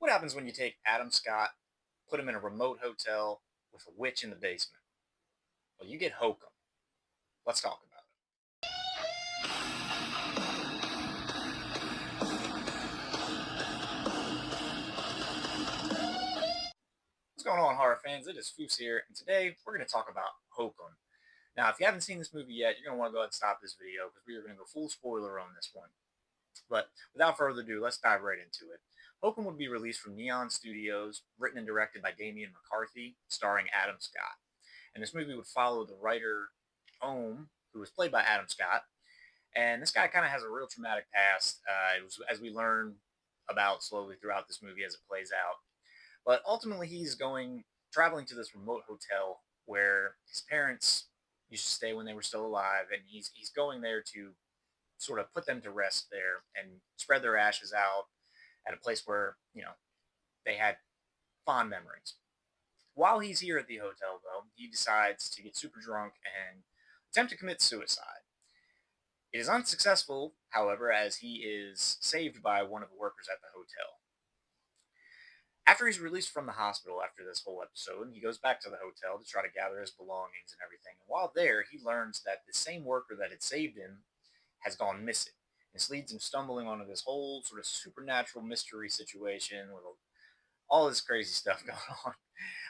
What happens when you take Adam Scott, put him in a remote hotel with a witch in the basement? Well, you get Hokum. Let's talk about it. What's going on, horror fans? It is Foos here, and today we're going to talk about Hokum. Now, if you haven't seen this movie yet, you're going to want to go ahead and stop this video because we are going to go full spoiler on this one. But without further ado, let's dive right into it. Hokum would be released from Neon Studios, written and directed by Damian McCarthy, starring Adam Scott. And this movie would follow the writer Ohm, who was played by Adam Scott. And this guy kind of has a real traumatic past. It was as we learn about slowly throughout this movie as it plays out. But ultimately, he's traveling to this remote hotel where his parents used to stay when they were still alive, and he's going there to sort of put them to rest there and spread their ashes out at a place where they had fond memories. While he's here at the hotel, though, he decides to get super drunk and attempt to commit suicide. It is unsuccessful, however, as he is saved by one of the workers at the hotel. After he's released from the hospital after this whole episode, he goes back to the hotel to try to gather his belongings and everything. And while there, he learns that the same worker that had saved him has gone missing. This leads him stumbling onto this whole sort of supernatural mystery situation with all this crazy stuff going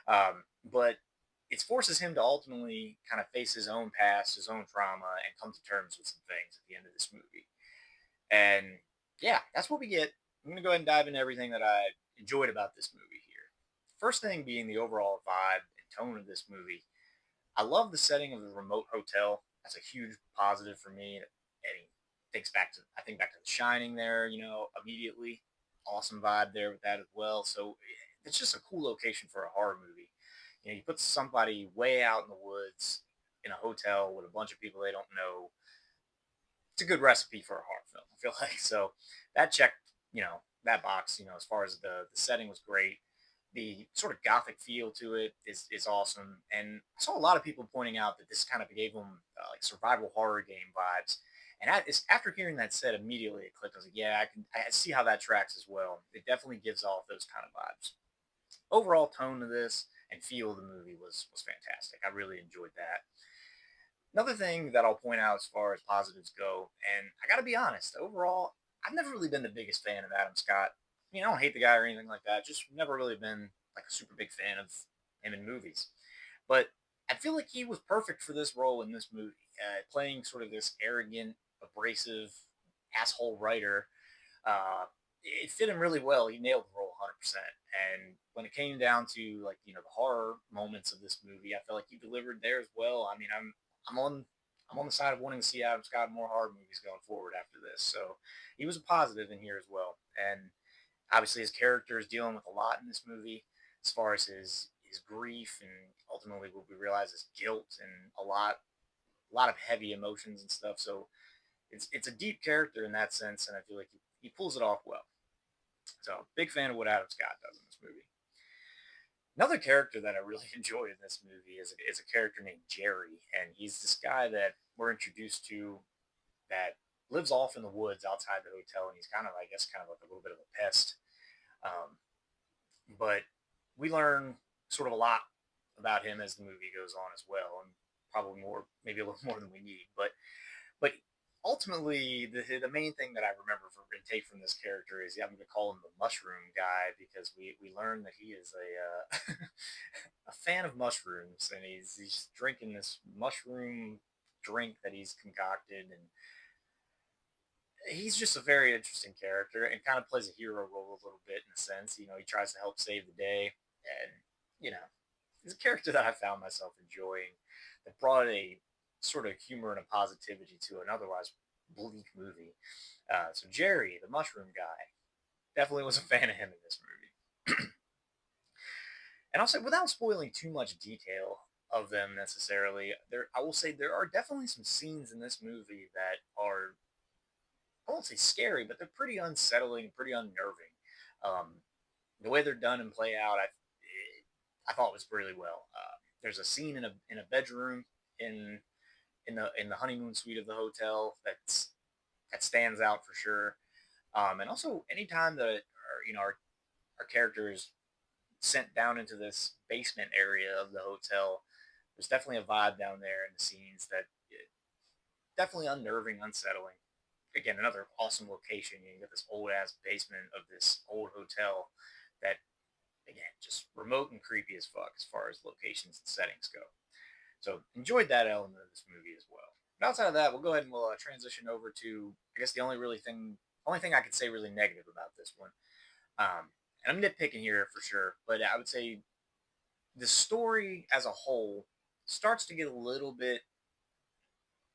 on. But it forces him to ultimately kind of face his own past, his own trauma, and come to terms with some things at the end of this movie. And yeah, that's what we get. I'm going to go ahead and dive into everything that I enjoyed about this movie here. First thing being the overall vibe and tone of this movie. I love the setting of the remote hotel. That's a huge positive for me. And I think back to The Shining there, immediately. Awesome vibe there with that as well. So it's just a cool location for a horror movie. You put somebody way out in the woods in a hotel with a bunch of people they don't know. It's a good recipe for a horror film. I feel like so that checked, that box. As far as the setting was great. The sort of gothic feel to it is awesome, and I saw a lot of people pointing out that this kind of gave them like survival horror game vibes. And after hearing that said, immediately it clicked. I was like, yeah, I see how that tracks as well. It definitely gives off those kind of vibes. Overall tone of this and feel of the movie was fantastic. I really enjoyed that. Another thing that I'll point out as far as positives go, and I got to be honest, overall, I've never really been the biggest fan of Adam Scott. I don't hate the guy or anything like that. Just never really been like a super big fan of him in movies. But I feel like he was perfect for this role in this movie, playing sort of this arrogant, abrasive, asshole writer. It fit him really well. He nailed the role 100%. And when it came down to like the horror moments of this movie, I felt like he delivered there as well. I mean, I'm on I'm on the side of wanting to see Adam Scott in more horror movies going forward after this. So he was a positive in here as well. And obviously his character is dealing with a lot in this movie as far as his grief and ultimately what we realize is guilt and a lot of heavy emotions and stuff. So it's a deep character in that sense, and I feel like he pulls it off well. So big fan of what Adam Scott does in this movie. Another character that I really enjoyed in this movie is a character named Jerry, and he's this guy that we're introduced to that lives off in the woods outside the hotel, and he's kind of, I guess, kind of like a little bit of a pest. Um, but we learn sort of a lot about him as the movie goes on as well, and probably more, maybe a little more than we need. But ultimately, the main thing that I remember and take from this character is I'm going to call him the mushroom guy because we learn that he is a a fan of mushrooms, and he's drinking this mushroom drink that he's concocted, and he's just a very interesting character and kind of plays a hero role a little bit in a sense. He tries to help save the day, and you know, he's a character that I found myself enjoying that brought a sort of humor and a positivity to an otherwise bleak movie. So Jerry, the mushroom guy, definitely was a fan of him in this movie. And I'll say, without spoiling too much detail of them necessarily, I will say there are definitely some scenes in this movie that are, I won't say scary, but they're pretty unsettling, pretty unnerving. Um, the way they're done and play out, I thought was really well. There's a scene in a bedroom in in the honeymoon suite of the hotel that stands out for sure. And also, anytime that our our character is sent down into this basement area of the hotel. There's definitely a vibe down there in the scenes that definitely unnerving, unsettling. Again, another awesome location. You got this old ass basement of this old hotel that, again, just remote and creepy as fuck as far as locations and settings go. So enjoyed that element of this movie as well. But outside of that, we'll go ahead and we'll transition over to, I guess, the only thing I could say really negative about this one. And I'm nitpicking here for sure, but I would say the story as a whole starts to get a little bit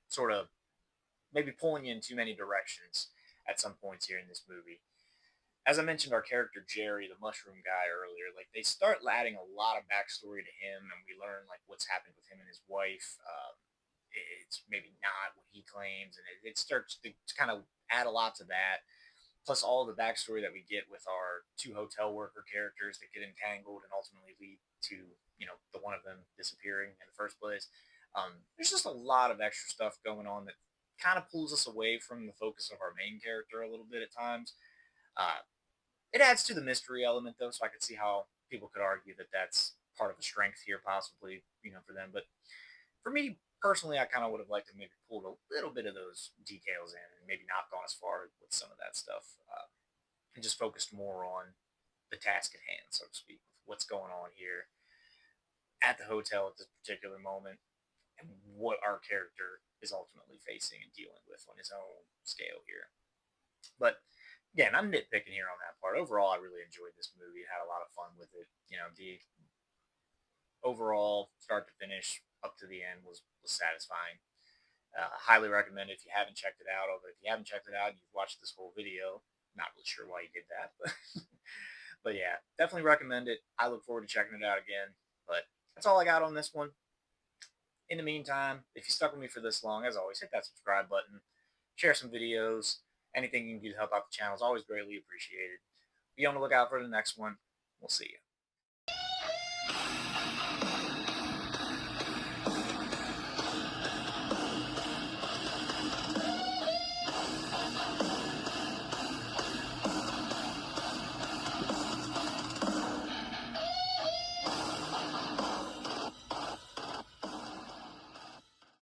sort of maybe pulling you in too many directions at some points here in this movie. As I mentioned, our character Jerry, the mushroom guy earlier, like they start adding a lot of backstory to him, and we learn like what's happened with him and his wife. It's maybe not what he claims, and it starts to kind of add a lot to that. Plus, all the backstory that we get with our two hotel worker characters that get entangled and ultimately lead to the one of them disappearing in the first place. There's just a lot of extra stuff going on that kind of pulls us away from the focus of our main character a little bit at times. Uh, it adds to the mystery element, though, so I could see how people could argue that that's part of a strength here, possibly, for them. But for me personally, I kind of would have liked to maybe pulled a little bit of those details in and maybe not gone as far with some of that stuff and just focused more on the task at hand, so to speak, with what's going on here at the hotel at this particular moment and what our character is ultimately facing and dealing with on his own scale here. But again, I'm nitpicking here on that part. Overall, I really enjoyed this movie. Had a lot of fun with it. The overall start to finish up to the end was satisfying. Highly recommend it if you haven't checked it out. Although if you haven't checked it out and you've watched this whole video, not really sure why you did that, but but yeah, definitely recommend it. I look forward to checking it out again. But that's all I got on this one. In the meantime, if you stuck with me for this long, as always, hit that subscribe button, share some videos. Anything you can do to help out the channel is always greatly appreciated. Be on the lookout for the next one. We'll see you.